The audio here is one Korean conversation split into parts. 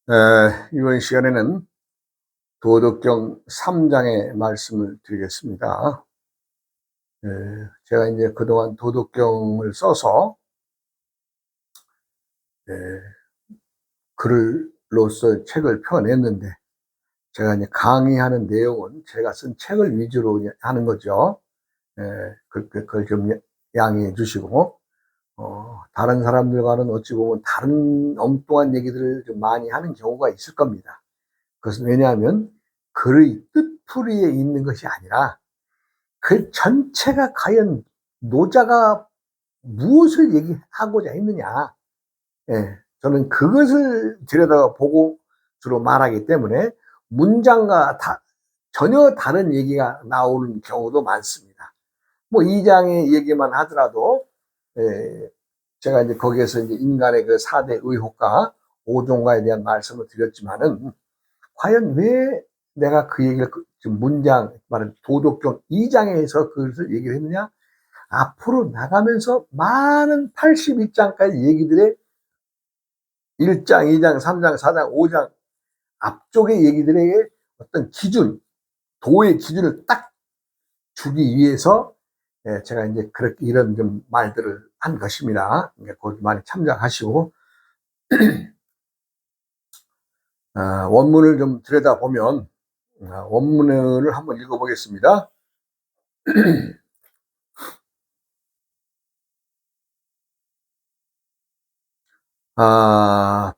이번 시간에는 도덕경 3장의 말씀을 드리겠습니다. 제가 이제 그동안 도덕경을 써서 글로써 책을 펴냈는데, 제가 이제 강의하는 내용은 제가 쓴 책을 위주로 하는 거죠. 그걸 좀 양해해 주시고, 다른 사람들과는 어찌 보면 다른 엉뚱한 얘기들을 좀 많이 하는 경우가 있을 겁니다. 그것은 왜냐하면 글의 뜻풀이에 있는 것이 아니라 그 전체가 과연 노자가 무엇을 얘기하고자 했느냐. 저는 그것을 들여다보고 주로 말하기 때문에 문장과 전혀 다른 얘기가 나오는 경우도 많습니다. 뭐 2장의 얘기만 하더라도 제가 이제 거기에서 이제 인간의 그 4대 의혹과 오종과에 대한 말씀을 드렸지만은, 과연 왜 내가 그 얘기를 지금 문장 말은 도덕경 2장에서 그것을 얘기를 했느냐? 앞으로 나가면서 많은 82장까지 얘기들의 1장, 2장, 3장, 4장, 5장 앞쪽의 얘기들에게 어떤 기준, 도의 기준을 딱 주기 위해서 제가 이제 그렇게 이런 좀 말들을 한 것입니다. 그것 많이 참작하시고, 원문을 좀 들여다보면, 원문을 한번 읽어보겠습니다.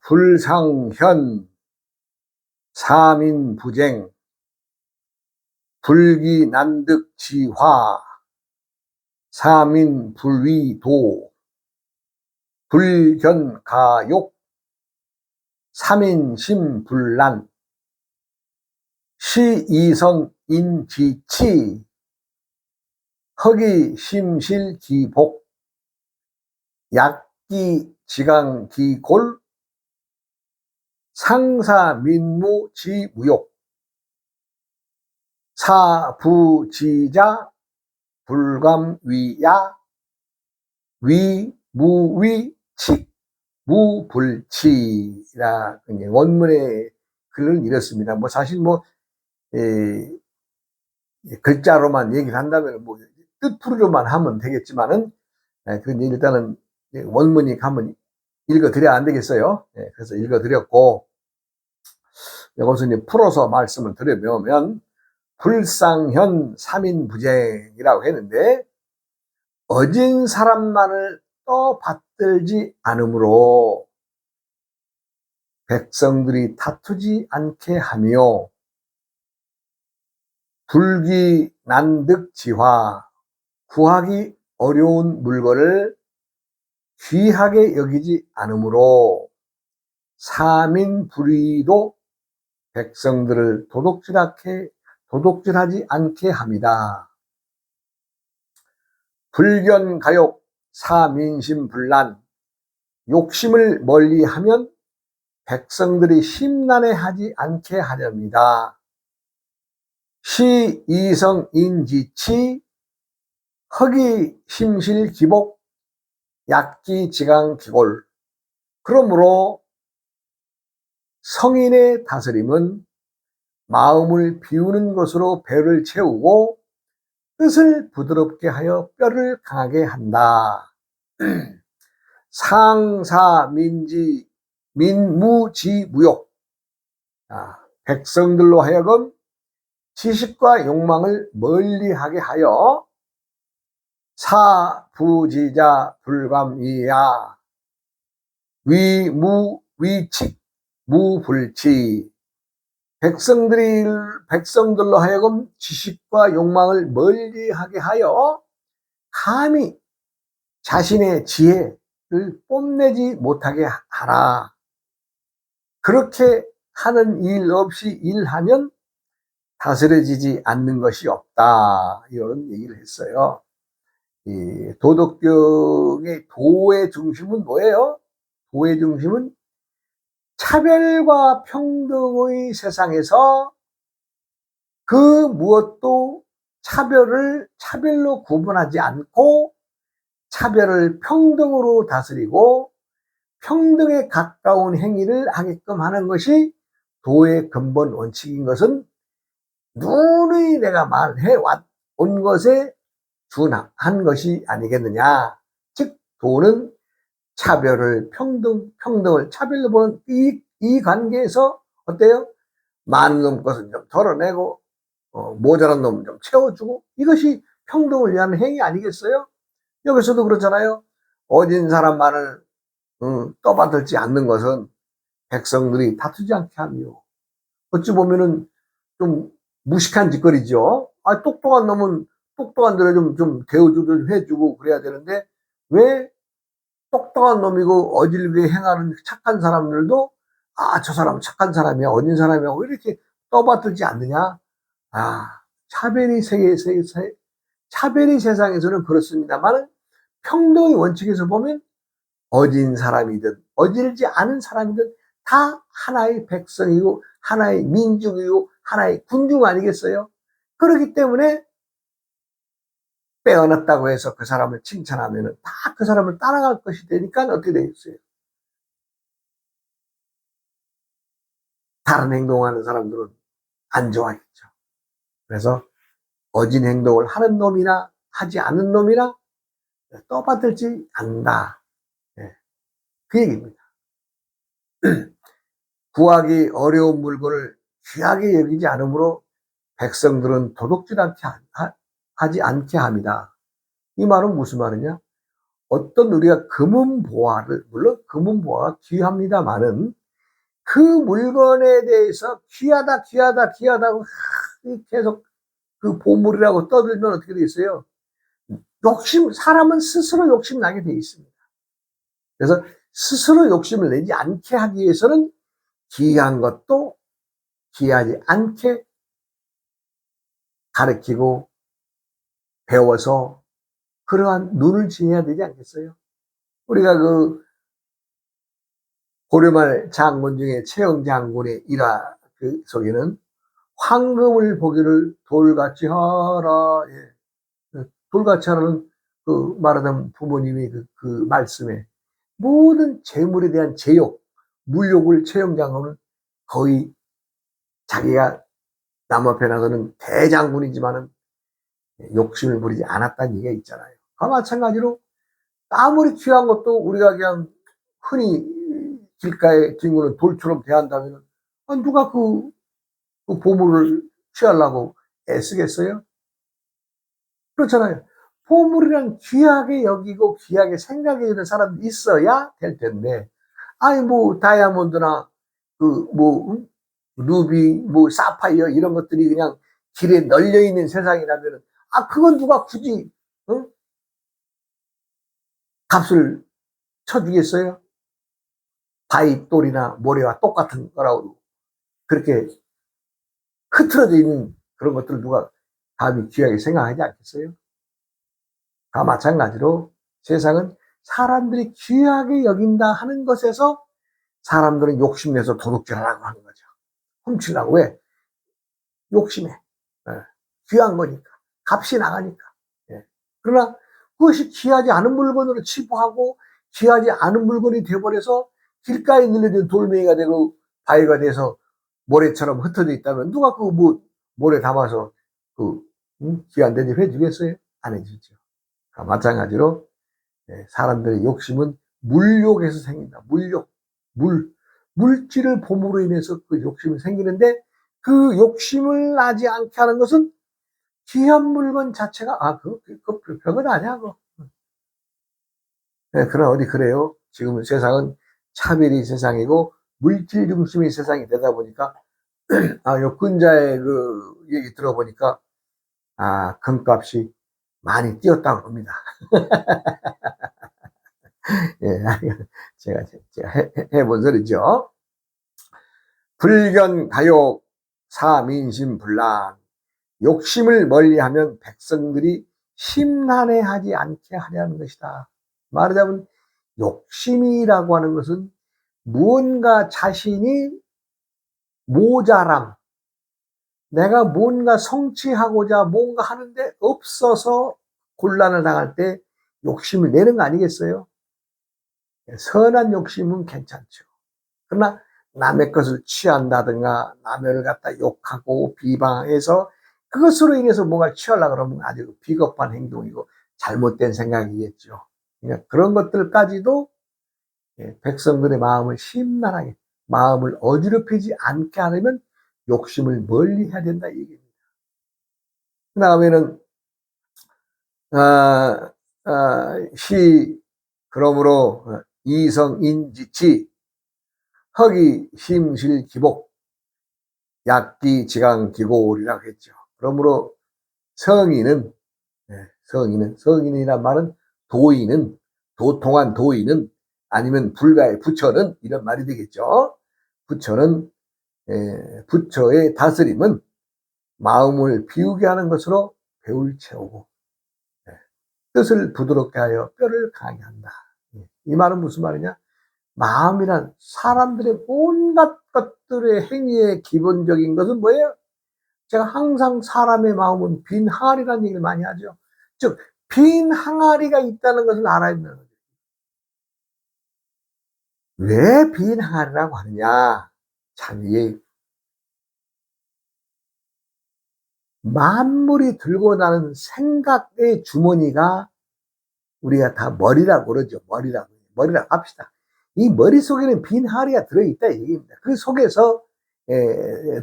불상현, 사민부쟁, 불기난득지화, 사민불위도, 불견가욕, 삼인심불란, 시이성인지치, 허기심실기복, 약기지강기골, 상사민무지무욕, 사부지자, 불감위야, 위무위칙, 무불치라 원문의 글을 잃었습니다. 뭐 사실 글자로만 얘기를 한다면 뜻풀이로만 하면 되겠지만은, 그건 일단은 원문이 한번 읽어드려야 안 되겠어요. 그래서 읽어드렸고, 이것은 이제 풀어서 말씀을 드려보면, 불상현 삼인부쟁이라고 했는데, 어진 사람만을 떠받들지 않으므로 백성들이 다투지 않게 하며, 불기난득지화, 구하기 어려운 물건을 귀하게 여기지 않으므로 사민불의도 백성들을 도둑질하지 않게 합니다. 불견가욕, 사민심불란, 욕심을 멀리하면 백성들이 심란해하지 않게 하렵니다. 시이성인지치, 허기심실기복, 약기지강기골. 그러므로 성인의 다스림은 마음을 비우는 것으로 배를 채우고 뜻을 부드럽게 하여 뼈를 강하게 한다. 상사민지 민무지무욕, 백성들로 하여금 지식과 욕망을 멀리하게 하여 사부지자 불감이야, 위무위칙 무불치, 백성들로 하여금 지식과 욕망을 멀리하게 하여 감히 자신의 지혜를 뽐내지 못하게 하라. 그렇게 하는 일 없이 일하면 다스려지지 않는 것이 없다. 이런 얘기를 했어요. 이 도덕경의 도의 중심은 뭐예요? 도의 중심은 차별과 평등의 세상에서 그 무엇도 차별로 구분하지 않고 차별을 평등으로 다스리고, 평등에 가까운 행위를 하게끔 하는 것이 도의 근본 원칙인 것은 누누이 내가 말해 온 것에 준한 것이 아니겠느냐. 즉 도는 차별을 평등을 차별로 보는 이 관계에서 어때요? 많은 놈 것은 좀 덜어내고 모자란 놈 좀 채워주고, 이것이 평등을 위한 행위 아니겠어요? 여기서도 그렇잖아요. 어진 사람만을 떠받들지 않는 것은 백성들이 다투지 않게 하며, 어찌 보면은 좀 무식한 짓거리죠. 아, 똑똑한 놈은 똑똑한 대로 좀 대우도 해주고 그래야 되는데, 왜 똑똑한 놈이고 어질게 행하는 착한 사람들도 아, 저 사람 착한 사람이야, 어진 사람이야, 왜 이렇게 떠받들지 않느냐? 아, 차별이 세상에서는 그렇습니다만, 평등의 원칙에서 보면 어진 사람이든 어질지 않은 사람이든 다 하나의 백성이고 하나의 민족이고 하나의 군중 아니겠어요? 그렇기 때문에 빼어났다고 해서 그 사람을 칭찬하면 다 그 사람을 따라갈 것이 되니까 어떻게 되겠어요? 다른 행동하는 사람들은 안 좋아하겠죠. 그래서 어진 행동을 하는 놈이나 하지 않은 놈이나 떠받들지 않는다. 그 얘기입니다. 구하기 어려운 물건을 귀하게 여기지 않으므로 백성들은 도둑질 하지 않게 합니다. 이 말은 무슨 말이냐? 어떤 우리가 금은보화를, 물론 금은보화가 귀합니다만은 그 물건에 대해서 귀하다고 계속 그 보물이라고 떠들면 어떻게 되겠어요? 사람은 스스로 욕심 나게 돼 있습니다. 그래서 스스로 욕심을 내지 않게 하기 위해서는 귀한 것도 귀하지 않게 가르치고 배워서 그러한 눈을 지녀야 되지 않겠어요? 우리가 그 고려말 장군 중에 최영 장군의 일화 그 속에는 황금을 보기를 돌같이 하라. 예. 돌같이 하라는 그 말하던 부모님이 그 말씀에 모든 재물에 대한 제욕, 물욕을 최영 장군은 거의 자기가 남 앞에 나서는 대장군이지만은 욕심을 부리지 않았다는 얘기가 있잖아요. 그와 마찬가지로 아무리 귀한 것도 우리가 그냥 흔히 길가에 뒹구는 돌처럼 대한다면 누가 그 보물을 취하려고 애쓰겠어요? 그렇잖아요. 보물이란 귀하게 여기고 귀하게 생각해 주는 사람이 있어야 될 텐데, 아니 뭐 다이아몬드나 그 뭐 루비 뭐 사파이어 이런 것들이 그냥 길에 널려 있는 세상이라면 그건 누가 굳이 값을 쳐주겠어요? 바위돌이나 모래와 똑같은 거라고 그렇게 흐트러져 있는 그런 것들을 누가 감히 귀하게 생각하지 않겠어요? 다 마찬가지로 세상은 사람들이 귀하게 여긴다 하는 것에서 사람들은 욕심내서 도둑질하라고 하는 거죠. 훔치려고. 왜? 욕심에. 귀한 거니까. 값이 나가니까. 그러나 그것이 귀하지 않은 물건으로 치부하고 귀하지 않은 물건이 되어버려서 길가에 늘려진 돌멩이가 되고 바위가 돼서 모래처럼 흩어져 있다면 누가 모래 담아서 귀한 대접 해주겠어요? 안 해주죠. 마찬가지로 사람들의 욕심은 물욕에서 생긴다. 물질을 보물로 인해서 그 욕심이 생기는데, 그 욕심을 나지 않게 하는 것은 귀한 물건 자체가 그 별것 아니야. 그러나 어디 그래요? 지금은 세상은 차별이 세상이고 물질 중심의 세상이 되다 보니까 요 근자의 그 얘기 들어보니까 금값이 많이 뛰었다고 합니다. 예, 제가 해본 소리죠. 불견 가욕 사민심 불란, 욕심을 멀리하면 백성들이 심란해하지 않게 하려는 것이다. 말하자면 욕심이라고 하는 것은 무언가 자신이 모자람, 내가 뭔가 성취하고자 뭔가 하는데 없어서 곤란을 당할 때 욕심을 내는 거 아니겠어요? 선한 욕심은 괜찮죠. 그러나 남의 것을 취한다든가 남을 갖다 욕하고 비방해서 그것으로 인해서 뭐가 취하려고 그러면 아주 비겁한 행동이고 잘못된 생각이겠죠. 그러니까 그런 것들까지도 백성들의 마음을 심란하게, 마음을 어지럽히지 않게 하려면 욕심을 멀리 해야 된다 이 얘기입니다. 그 다음에는 그러므로 이성인지치 허기 심실기복 약기지강기골이라고 했죠. 그러므로 성인은 성인이란 말은 도인은, 도통한 도인은, 아니면 불가의 부처는 이런 말이 되겠죠. 부처는 부처의 다스림은 마음을 비우게 하는 것으로 배울 채우고 뜻을 부드럽게 하여 뼈를 강하게 한다. 이 말은 무슨 말이냐? 마음이란 사람들의 온갖 것들의 행위의 기본적인 것은 뭐예요? 제가 항상 사람의 마음은 빈 항아리라는 얘기를 많이 하죠. 즉, 빈 항아리가 있다는 것을 알아야 된다는 거죠. 왜 빈 항아리라고 하느냐? 참, 이게 만물이 들고 나는 생각의 주머니가 우리가 다 머리라고 그러죠. 머리라고 합시다. 이 머릿속에는 빈 항아리가 들어있다 얘기입니다. 그 속에서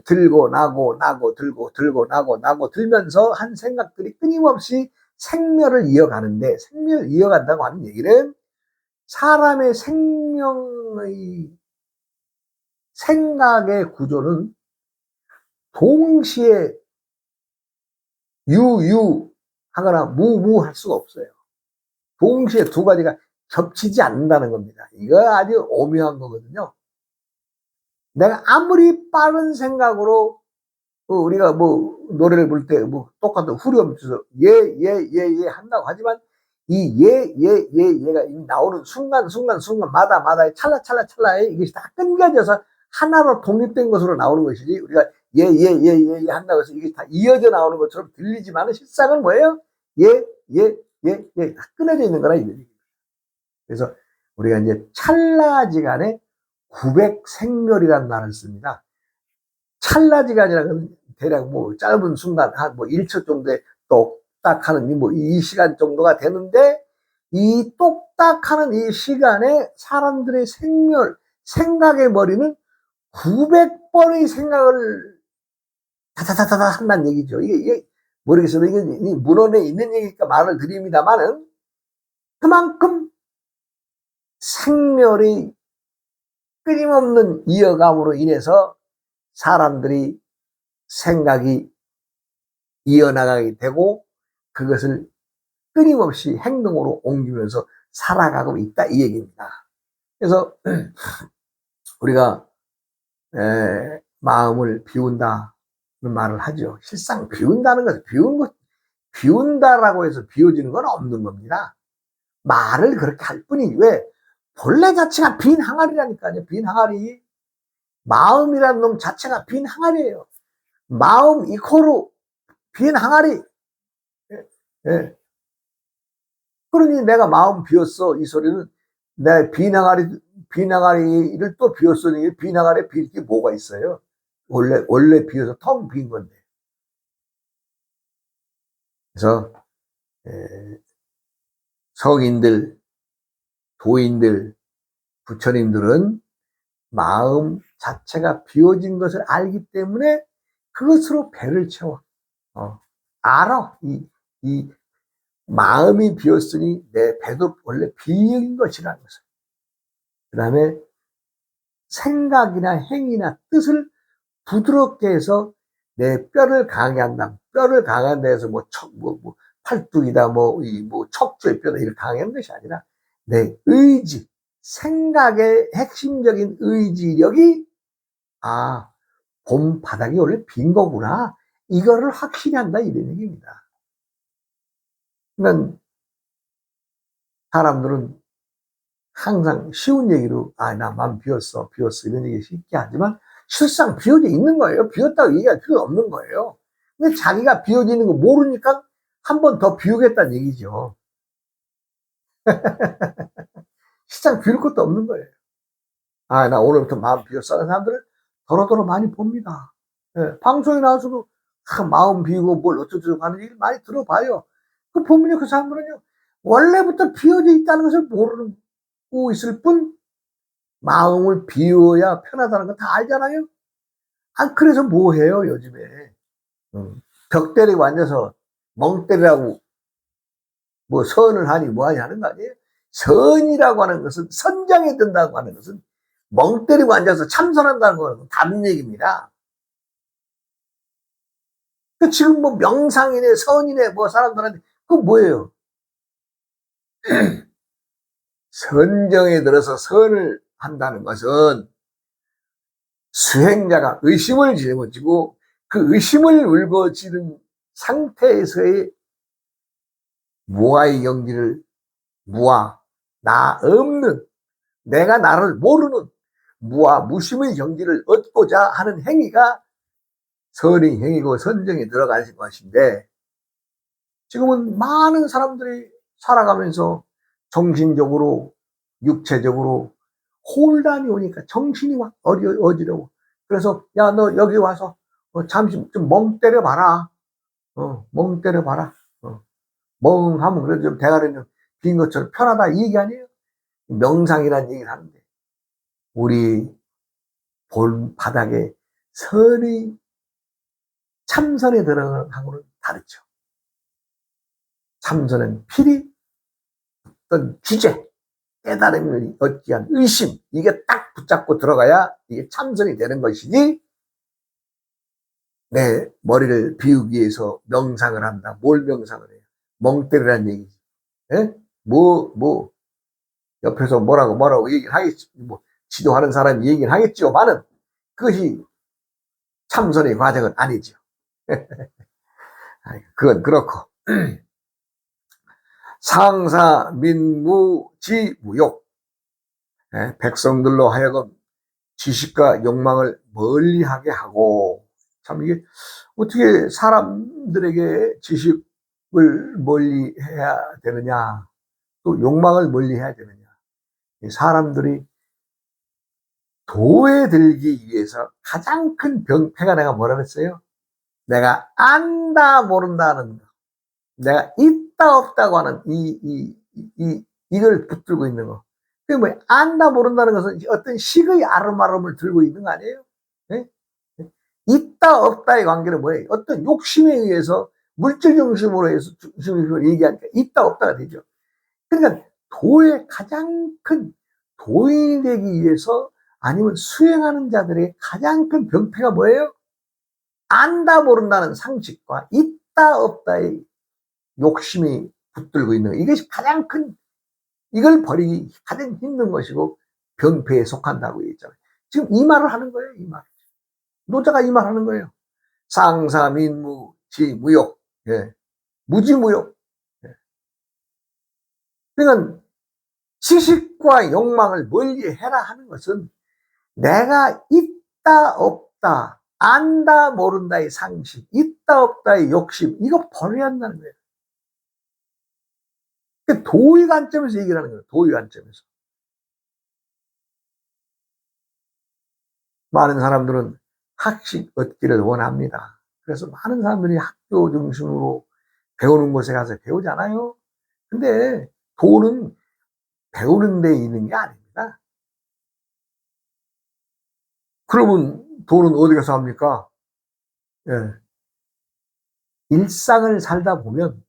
들고 나고 들고 나고 들면서 한 생각들이 끊임없이 생멸을 이어가는데, 생멸을 이어간다고 하는 얘기는 사람의 생각의 구조는 동시에 유하거나 무할 수가 없어요. 동시에 두 가지가 겹치지 않는다는 겁니다. 이거 아주 오묘한 거거든요. 내가 아무리 빠른 생각으로 우리가 뭐 노래를 부를 때 뭐 똑같은 후렴 쳐서 예 한다고 하지만 이 얘가 나오는 순간마다 찰나에 이것이 다 끊겨져서 하나로 독립된 것으로 나오는 것이지, 우리가 예 한다고 해서 이게 다 이어져 나오는 것처럼 들리지만 실상은 뭐예요? 다 끊어져 있는 거라 이거지. 그래서 우리가 이제 찰나지간에 구백생멸이라는 말을 씁니다. 찰나지간이라는 건 대략 뭐 짧은 순간 한 뭐 1초 정도에 똑딱하는 뭐 이 시간 정도가 되는데, 이 똑딱하는 이 시간에 사람들의 생각의 머리는 900번의 생각을 다다다다 한다는 얘기죠. 이게 모르겠어요. 이게 문헌에 있는 얘기니까 말을 드립니다만은, 그만큼 생멸이 끊임없는 이어감으로 인해서 사람들이 생각이 이어나가게 되고 그것을 끊임없이 행동으로 옮기면서 살아가고 있다 이 얘기입니다. 그래서 우리가 마음을 비운다는 말을 하죠. 실상 비운다는 것은 비운다라고 해서 비워지는 건 없는 겁니다. 말을 그렇게 할 뿐이지. 왜? 본래 자체가 빈 항아리라니까요. 빈 항아리. 마음이라는 놈 자체가 빈 항아리예요. 마음 이코로 빈 항아리. 예. 그러니 내가 마음 비웠어 이 소리는, 내 빈 항아리를 또 비웠으니 빈 항아리에 빌 게 뭐가 있어요? 원래 비어서 텅 빈 건데. 그래서 성인들, 도인들, 부처님들은 마음 자체가 비워진 것을 알기 때문에 그것으로 배를 채워. 알아. 이 마음이 비었으니 내 배도 원래 비인 것이라는 것을. 그 다음에 생각이나 행위나 뜻을 부드럽게 해서 내 뼈를 강하게 한다. 뼈를 강한 데에서 뭐 팔뚝이다, 뭐 척추의 뼈다 이렇게 강하게 하는 것이 아니라 내 의지, 생각의 핵심적인 의지력이 봄 바닥이 원래 빈 거구나. 이거를 확실히 한다 이런 얘기입니다. 그러니까 사람들은 항상 쉬운 얘기로 나 마음 비웠어 이런 얘기 쉽게 하지만 실상 비워져 있는 거예요. 비웠다고 얘기할 필요 없는 거예요. 근데 자기가 비워지는 거 모르니까 한 번 더 비우겠다는 얘기죠. 세상 비울 것도 없는 거예요. 아, 나 오늘부터 마음 비웠어 하는 사람들을 도로도로 많이 봅니다. 예, 방송에 나와서도 마음 비우고 뭘 어쩌고저쩌고 하는 얘기를 많이 들어봐요. 그 보면요, 그 사람들은요, 원래부터 비워져 있다는 것을 모르고 있을 뿐, 마음을 비워야 편하다는 건 다 알잖아요? 아, 그래서 뭐 해요, 요즘에. 벽 때리고 앉아서 멍 때리라고 뭐 선을 하니 뭐하니 하는 거 아니에요? 선이라고 하는 것은, 선장에 든다고 하는 것은 멍 때리고 앉아서 참선한다는 거는 다른 얘기입니다. 지금 뭐 명상이네 선이네 뭐 사람들한테 그거 뭐예요? 선정에 들어서 선을 한다는 것은 수행자가 의심을 짊어지고 그 의심을 울거지는 상태에서의 무아의 영지를, 무아, 나 없는, 내가 나를 모르는 무아 무심의 경지를 얻고자 하는 행위가 선의 행위고 선정에 들어가는 것인데, 지금은 많은 사람들이 살아가면서 정신적으로 육체적으로 혼란이 오니까 정신이 막 어지러워. 그래서 야, 너 여기 와서 잠시 좀 멍 때려봐라. 멍 때려봐라. 멍하면 그래도 좀 대가리는 빈 것처럼 편하다 이 얘기 아니에요? 명상이라는 얘기를 하는데, 우리 본 바닥에 선의 참선에 들어가는 하고는 다르죠. 참선은 필히 어떤 주제, 깨달음을 얻기 위한 의심, 이게 딱 붙잡고 들어가야 이게 참선이 되는 것이지, 내 머리를 비우기 위해서 명상을 한다. 뭘 명상을 해요? 멍 때리라는 얘기지. 예? 옆에서 뭐라고 얘기를 하겠지. 뭐, 지도하는 사람이 얘기를 하겠지만은, 그것이 참선의 과정은 아니죠. 그건 그렇고. 상사, 민무, 지, 무욕. 백성들로 하여금 지식과 욕망을 멀리하게 하고, 참 이게 어떻게 사람들에게 지식을 멀리해야 되느냐, 또 욕망을 멀리해야 되느냐. 사람들이 도에 들기 위해서 가장 큰 병폐가, 내가 뭐라 그랬어요? 내가 안다 모른다는 거, 내가 있다 없다고 하는 이걸 붙들고 있는 거. 그게 뭐야? 안다 모른다는 것은 어떤 식의 아름아름을 들고 있는 거 아니에요? 네? 있다 없다의 관계는 뭐예요? 어떤 욕심에 의해서 물질 중심으로 해서 중심으로 얘기하니까 있다 없다가 되죠. 그러니까 도의 가장 큰, 도인이 되기 위해서 아니면 수행하는 자들의 가장 큰 병폐가 뭐예요? 안다 모른다는 상식과 있다 없다의 욕심이 붙들고 있는 거. 이것이 가장 큰, 이걸 버리기 가장 힘든 것이고 병폐에 속한다고 얘기했잖아요. 지금 이 말을 하는 거예요. 이 말. 노자가 이 말 하는 거예요. 상사 민무 지무욕. 예. 무지무욕. 예. 그러니까 지식과 욕망을 멀리해라 하는 것은 내가 있다 없다, 안다 모른다의 상식, 있다 없다의 욕심, 이거 버려야 한다는 거예요. 도의 관점에서 얘기를 하는 거예요. 도의 관점에서. 많은 사람들은 학식 얻기를 원합니다. 그래서 많은 사람들이 학교 중심으로 배우는 곳에 가서 배우잖아요. 근데 도는 배우는 데 있는 게 아닙니다. 그러면 도는 어디 가서 합니까? 예. 일상을 살다 보면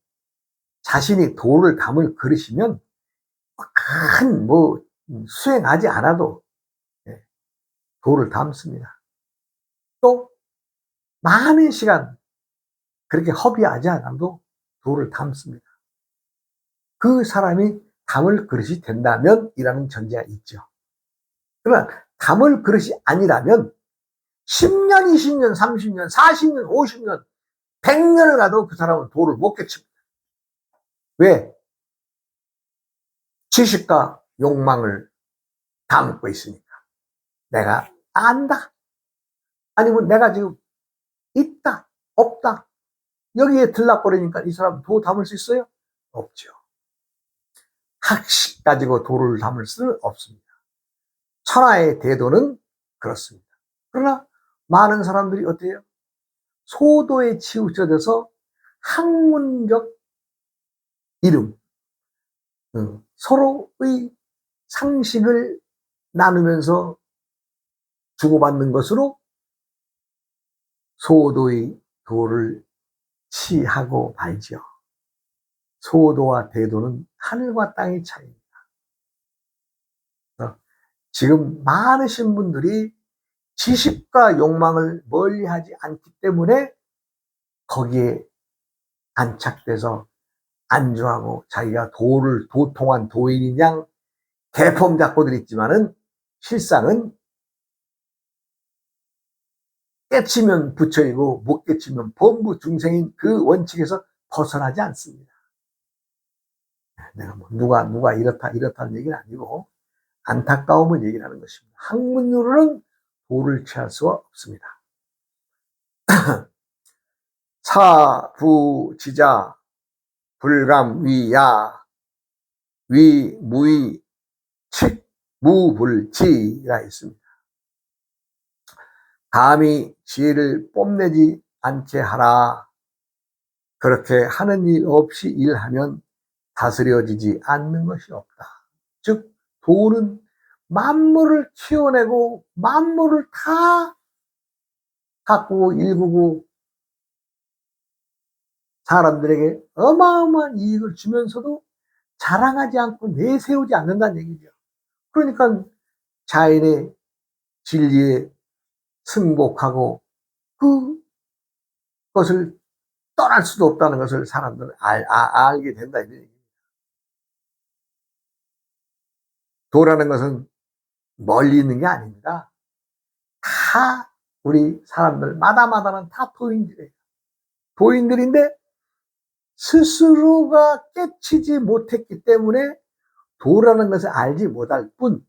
자신이 도를 담을 그릇이면 큰 수행하지 않아도 도를 담습니다. 또 많은 시간 그렇게 허비하지 않아도 도를 담습니다. 그 사람이 담을 그릇이 된다면 이라는 전제가 있죠. 그러나 담을 그릇이 아니라면 10년, 20년, 30년, 40년, 50년, 100년을 가도 그 사람은 도를 못 깨칩니다. 왜? 지식과 욕망을 담고 있으니까. 내가 안다. 아니면 내가 지금 있다, 없다. 여기에 들락거리니까 이 사람 도 담을 수 있어요? 없죠. 학식 가지고 도를 담을 수는 없습니다. 천하의 대도는 그렇습니다. 그러나 많은 사람들이 어때요? 소도에 치우쳐져서 학문적 이름, 서로의 상식을 나누면서 주고받는 것으로 소도의 도를 취하고 말죠. 소도와 대도는 하늘과 땅의 차이입니다. 지금 많으신 분들이 지식과 욕망을 멀리하지 않기 때문에 거기에 안착돼서 안주하고 자기가 도를 도통한 도인인 양 대폼 잡고들 있지만은 실상은 깨치면 부처이고 못 깨치면 범부 중생인 그 원칙에서 벗어나지 않습니다. 내가 뭐 누가 이렇다는 얘기는 아니고 안타까움을 얘기를 하는 것입니다. 학문으로는 도를 취할 수가 없습니다. 사부지자 불감위야 위무이 칙무불지라 있습니다. 감히 지혜를 뽐내지 않게 하라. 그렇게 하는 일 없이 일하면 다스려지지 않는 것이 없다. 즉 도는 만물을 키워내고 만물을 다 가꾸고 일구고 사람들에게 어마어마한 이익을 주면서도 자랑하지 않고 내세우지 않는다는 얘기죠. 그러니까 자연의 진리에 승복하고 그것을 떠날 수도 없다는 것을 사람들은 알게 된다. 이런 얘기입니다. 도라는 것은 멀리 있는 게 아닙니다. 다 우리 사람들 마다마다는 다 도인들이에요. 도인들인데 스스로가 깨치지 못했기 때문에 도라는 것을 알지 못할 뿐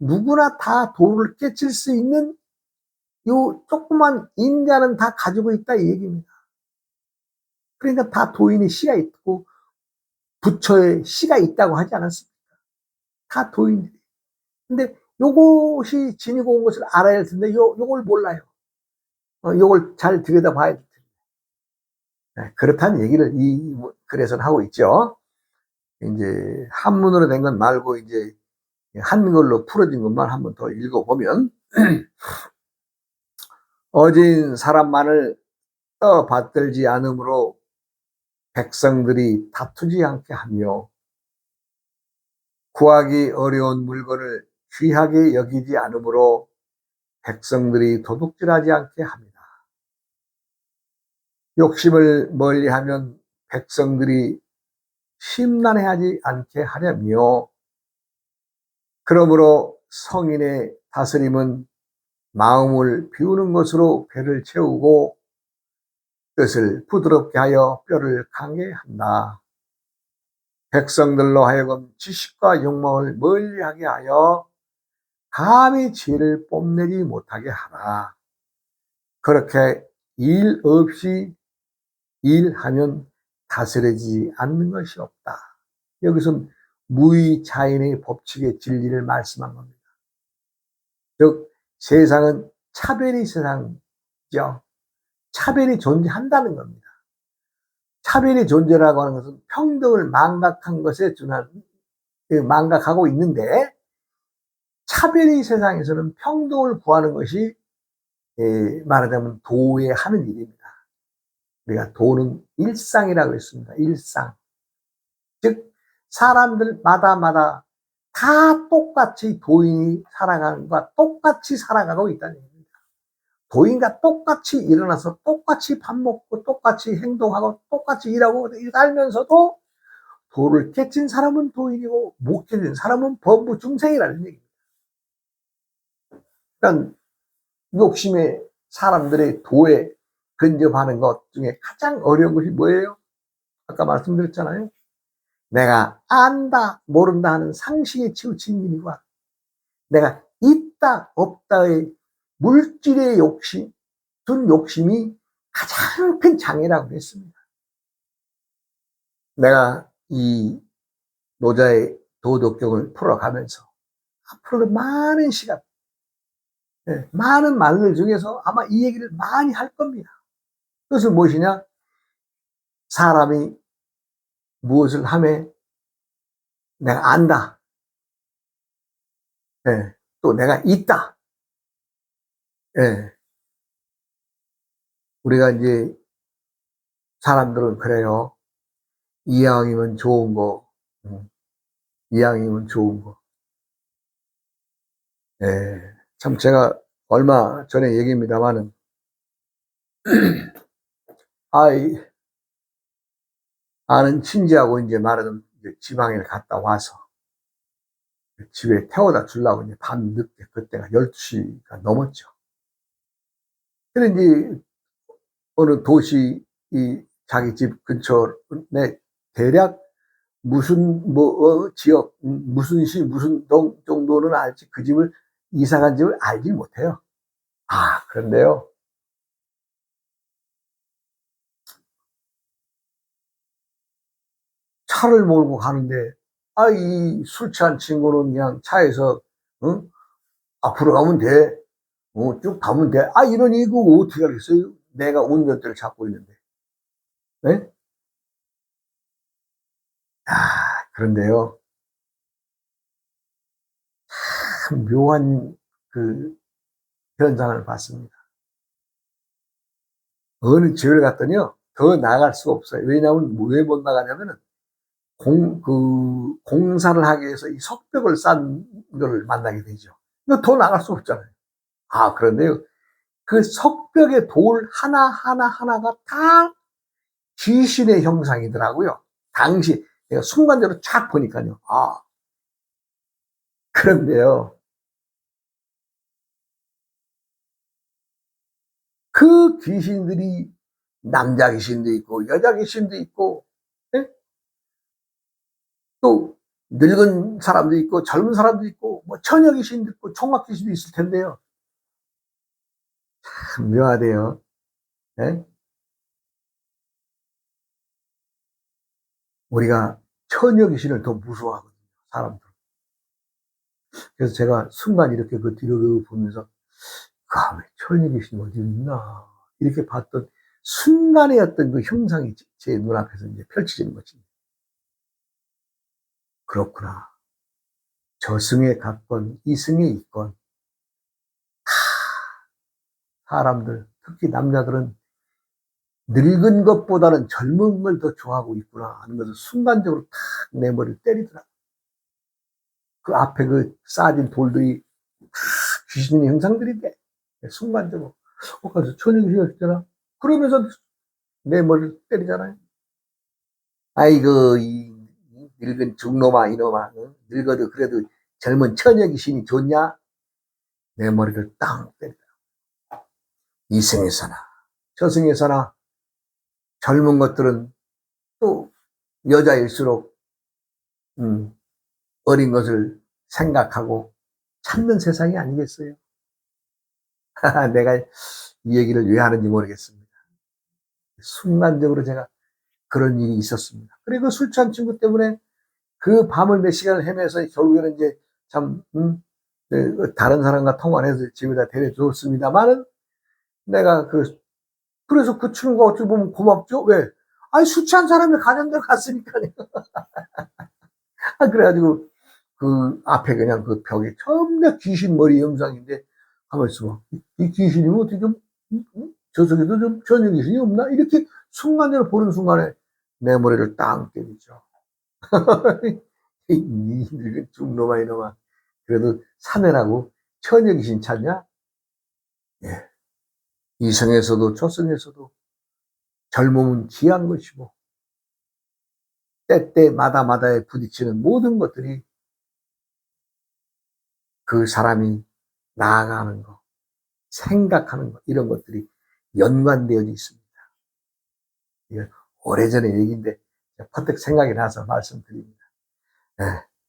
누구나 다 도를 깨칠 수 있는 요 조그만 인자는 다 가지고 있다 이 얘기입니다. 그러니까 다 도인의 씨가 있고 부처의 씨가 있다고 하지 않았습니까? 다 도인들이. 근데 요것이 지니고 온 것을 알아야 할 텐데 요걸 몰라요. 요걸 잘 들여다봐야 될 텐데. 네, 그렇다는 얘기를 이 글에서는 하고 있죠. 이제 한문으로 된 건 말고 이제 한글로 풀어진 것만 한번 더 읽어보면 어진 사람만을 떠받들지 않으므로 백성들이 다투지 않게 하며 구하기 어려운 물건을 귀하게 여기지 않으므로 백성들이 도둑질하지 않게 합니다. 욕심을 멀리하면 백성들이 심란해하지 않게 하려며 그러므로 성인의 다스림은 마음을 비우는 것으로 배를 채우고 뜻을 부드럽게 하여 뼈를 강하게 한다. 백성들로 하여금 지식과 욕망을 멀리하게 하여 감히 지혜를 뽐내지 못하게 하라. 그렇게 일 없이 일하면 다스려지지 않는 것이 없다. 여기서는 무의자인의 법칙의 진리를 말씀한 겁니다. 즉 세상은 차별이 세상이죠. 차별이 존재한다는 겁니다. 차별이 존재라고 하는 것은 평등을 망각한 것에 준한 망각하고 있는데 차별이 세상에서는 평등을 구하는 것이 말하자면 도에 하는 일입니다. 우리가 도는 일상이라고 했습니다. 일상. 즉 사람들마다 다 똑같이 도인이 살아가는 것과 똑같이 살아가고 있다는 얘기입니다. 도인과 똑같이 일어나서 똑같이 밥 먹고 똑같이 행동하고 똑같이 일하고 살면서도 도를 깨친 사람은 도인이고 못 깨친 사람은 범부 중생이라는 얘기입니다. 그러니까 욕심에 사람들의 도에 근접하는 것 중에 가장 어려운 것이 뭐예요? 아까 말씀드렸잖아요. 내가 안다 모른다 하는 상식에 치우친 일과 내가 있다 없다의 물질의 욕심, 둔 욕심이 가장 큰 장애라고 했습니다. 내가 이 노자의 도덕경을 풀어가면서 앞으로도 많은 시간, 많은 말들 중에서 아마 이 얘기를 많이 할 겁니다. 그것은 무엇이냐? 사람이 무엇을 하면 내가 안다. 또 내가 있다. 우리가 이제 사람들은 그래요. 이왕이면 좋은 거, 이왕이면 좋은 거. 참 제가 얼마 전에 얘기입니다만은 아는 친지하고 이제 말하는 지방에 갔다 와서 집에 태워다 주려고 이제 밤늦게 그때가 12시가 넘었죠. 그래 이제 어느 도시 이 자기 집 근처에 대략 무슨 지역 무슨 시 무슨 동 정도는 알지 그 집을 이사 간 집을 알지 못해요. 그런데요. 차를 몰고 가는데 이 술 취한 친구는 그냥 차에서 앞으로 가면 돼. 쭉 가면 돼. 이러니 이거 어떻게 하겠어요? 내가 운전대를 잡고 있는데. 네? 그런데요. 참 묘한 그 현상을 봤습니다. 어느 집을 갔더니요. 더 나갈 수가 없어요. 왜냐하면 왜 못 나가냐면은 공사를 하기 위해서 이 석벽을 싼 거를 만나게 되죠. 더 나갈 수 없잖아요. 그런데요. 그 석벽의 돌 하나가 다 귀신의 형상이더라고요. 당시 내가 순간적으로 쫙 보니까요. 그런데요. 그 귀신들이 남자 귀신도 있고 여자 귀신도 있고 또 늙은 사람도 있고 젊은 사람도 있고 뭐 처녀 귀신도 있고 총각 귀신도 있을 텐데요. 참 묘하대요. 우리가 처녀 귀신을 더 무서워하거든요. 사람들. 그래서 제가 순간 이렇게 그 뒤로 보면서 왜 처녀 귀신이 어디 있나 이렇게 봤던 순간의 어떤 그 형상이 제 눈앞에서 이제 펼쳐지는 거지. 그렇구나. 저승에 갔건 이승에 있건 사람들 특히 남자들은 늙은 것보다는 젊은 걸 더 좋아하고 있구나 하는 것을 순간적으로 탁 내 머리를 때리더라. 그 앞에 그 쌓아진 돌들이 다 귀신의 형상들인데 순간적으로 가서 처녀 귀신이 있잖아. 그러면서 내 머리를 때리잖아요. 아이고 이 늙은 중놈아 이놈아 늙어도 그래도 젊은 처녀 귀신이 좋냐? 내 머리를 땅 때리더라. 이승에서나 저승에서나 젊은 것들은 또 여자일수록 어린 것을 생각하고 찾는 세상이 아니겠어요? 내가 이 얘기를 왜 하는지 모르겠습니다. 순간적으로 제가 그런 일이 있었습니다. 그리고 술 취한 친구 때문에 그 밤을 몇 시간을 헤매서 결국에는 이제 참 다른 사람과 통화를 해서 집에다 데려줬습니다만은 내가 그래서 그 친구가 어찌 보면 고맙죠. 왜? 술 취한 사람이 가정대로 갔으니까요. 그래가지고 그 앞에 그냥 그 벽에 전부 귀신 머리 영상인데 가만히 있어. 이 귀신이 어떻게 좀 저 속에도 좀 전혀 귀신이 없나? 이렇게 순간적으로 보는 순간에 내 머리를 땅 때리죠. 이 늙은 중놈아 이놈아. 그래도 사내라고 처녀 귀신 찾냐? 예. 이성에서도 초성에서도 젊음은 귀한 것이고 때때마다마다에 부딪히는 모든 것들이 그 사람이 나아가는 것, 생각하는 것 이런 것들이 연관되어 있습니다. 이게 오래전의 얘기인데 퍼뜩 생각이 나서 말씀드립니다.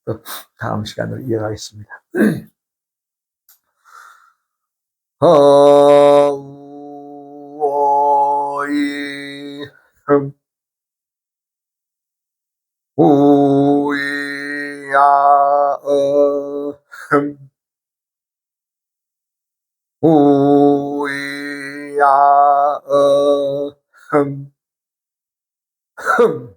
또 다음 시간으로 이어가겠습니다. 어이 오이야 야, 흠, 흠.